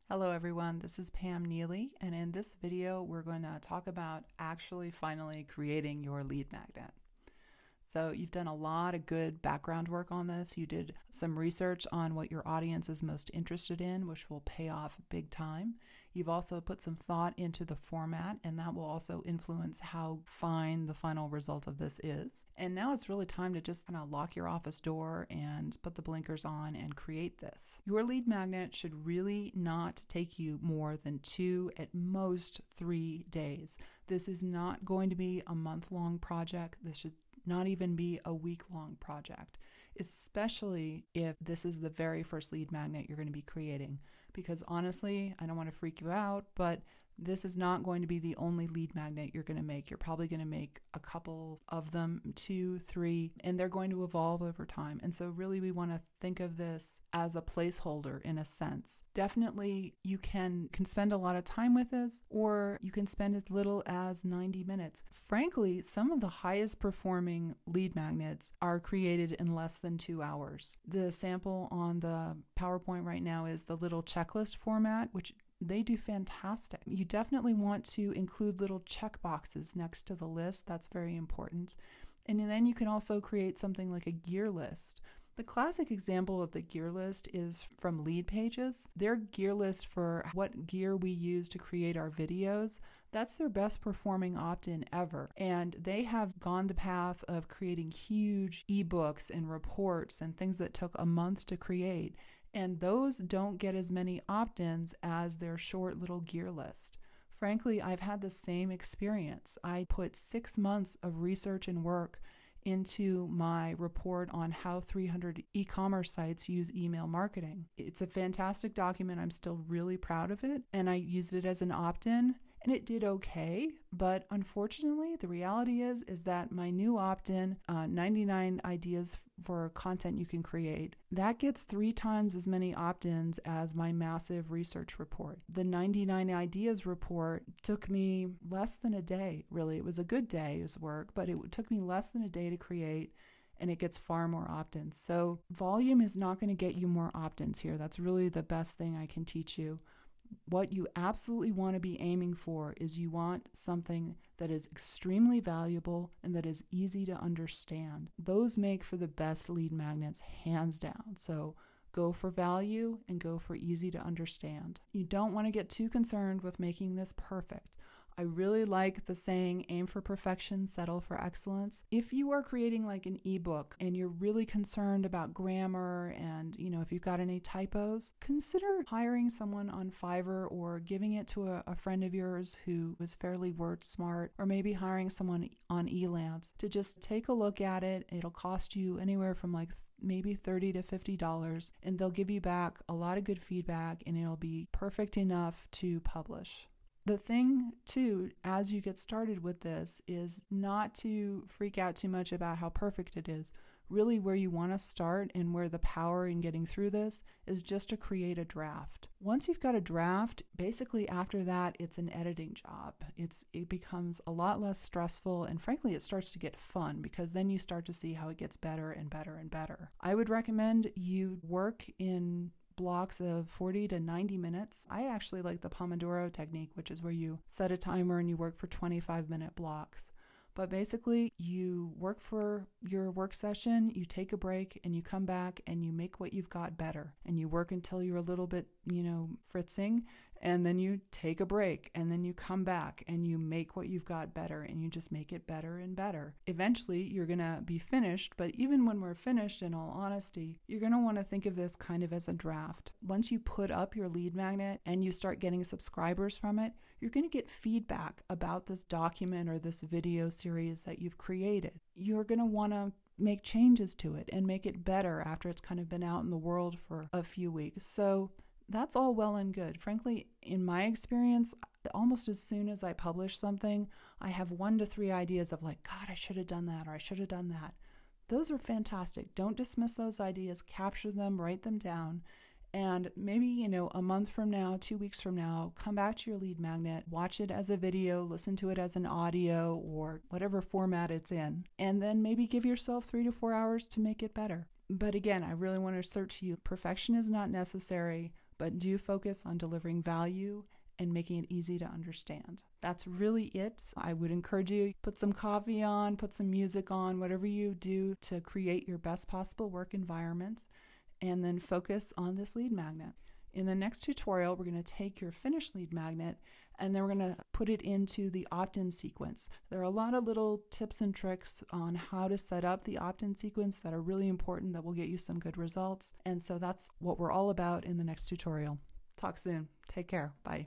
Hello everyone, this is Pam Neely, and in this video we're going to talk about finally creating your lead magnet. So you've done a lot of good background work on this. You did some research on what your audience is most interested in, which will pay off big time. You've also put some thought into the format, and that will also influence how fine the final result of this is. And now it's really time to just kind of lock your office door and put the blinkers on and create this. Your lead magnet should really not take you more than 2, at most 3 days. This is not going to be a month-long project. This should not even be a week-long project, especially if this is the very first lead magnet you're going to be creating. Because honestly, I don't want to freak you out, but this is not going to be the only lead magnet you're going to make. You're probably going to make a couple of them, 2, 3, and they're going to evolve over time. And so really we want to think of this as a placeholder in a sense. Definitely you can spend a lot of time with this, or you can spend as little as 90 minutes. Frankly, some of the highest performing lead magnets are created in less than 2 hours. The sample on the PowerPoint right now is the little checklist format, which they do fantastic. You definitely want to include little check boxes next to the list. That's very important. And then you can also create something like a gear list. The classic example of the gear list is from Lead Pages. Their gear list for what gear we use to create our videos, that's their best performing opt-in ever. And they have gone the path of creating huge ebooks and reports and things that took a month to create. And those don't get as many opt-ins as their short little gear list. Frankly, I've had the same experience. I put 6 months of research and work into my report on how 300 e-commerce sites use email marketing. It's a fantastic document. I'm still really proud of it. And I used it as an opt-in, and it did okay. But unfortunately, the reality is that my new opt-in, 99 ideas for content you can create, that gets 3 times as many opt-ins as my massive research report. The 99 ideas report took me less than a day, really. It was a good day's work, but it took me less than a day to create, and it gets far more opt-ins. So volume is not going to get you more opt-ins here. That's really the best thing I can teach you. What you absolutely want to be aiming for is you want something that is extremely valuable and that is easy to understand. Those make for the best lead magnets, hands down. So go for value and go for easy to understand. You don't want to get too concerned with making this perfect. I really like the saying, aim for perfection, settle for excellence. If you are creating like an ebook and you're really concerned about grammar and, if you've got any typos, consider hiring someone on Fiverr or giving it to a friend of yours who is fairly word smart, or maybe hiring someone on Elance to just take a look at it. It'll cost you anywhere from like maybe $30 to $50, and they'll give you back a lot of good feedback, and it'll be perfect enough to publish. The thing, too, as you get started with this is not to freak out too much about how perfect it is. Really, where you want to start and where the power in getting through this is just to create a draft. Once you've got a draft, basically after that, it's an editing job. It becomes a lot less stressful, and frankly, it starts to get fun because then you start to see how it gets better and better and better. I would recommend you work in blocks of 40 to 90 minutes. I actually like the Pomodoro technique, which is where you set a timer and you work for 25-minute blocks. But basically, you work for your work session, you take a break, and you come back and you make what you've got better. And you work until you're a little bit, fritzing, and then you take a break, and then you come back and you make what you've got better, and you just make it better and better. Eventually, you're going to be finished, but even when we're finished, in all honesty, you're going to want to think of this kind of as a draft. Once you put up your lead magnet and you start getting subscribers from it, you're going to get feedback about this document or this video series that you've created. You're going to want to make changes to it and make it better after it's kind of been out in the world for a few weeks. So that's all well and good. Frankly, in my experience, almost as soon as I publish something, I have 1 to 3 ideas of like, God, I should have done that, or I should have done that. Those are fantastic. Don't dismiss those ideas, capture them, write them down. And maybe, a month from now, 2 weeks from now, come back to your lead magnet, watch it as a video, listen to it as an audio or whatever format it's in, and then maybe give yourself 3 to 4 hours to make it better. But again, I really want to assert to you, perfection is not necessary, but do focus on delivering value and making it easy to understand. That's really it. I would encourage you, put some coffee on, put some music on, whatever you do to create your best possible work environment, and then focus on this lead magnet. In the next tutorial, we're going to take your finished lead magnet and then we're going to put it into the opt-in sequence. There are a lot of little tips and tricks on how to set up the opt-in sequence that are really important that will get you some good results. And so that's what we're all about in the next tutorial. Talk soon. Take care. Bye.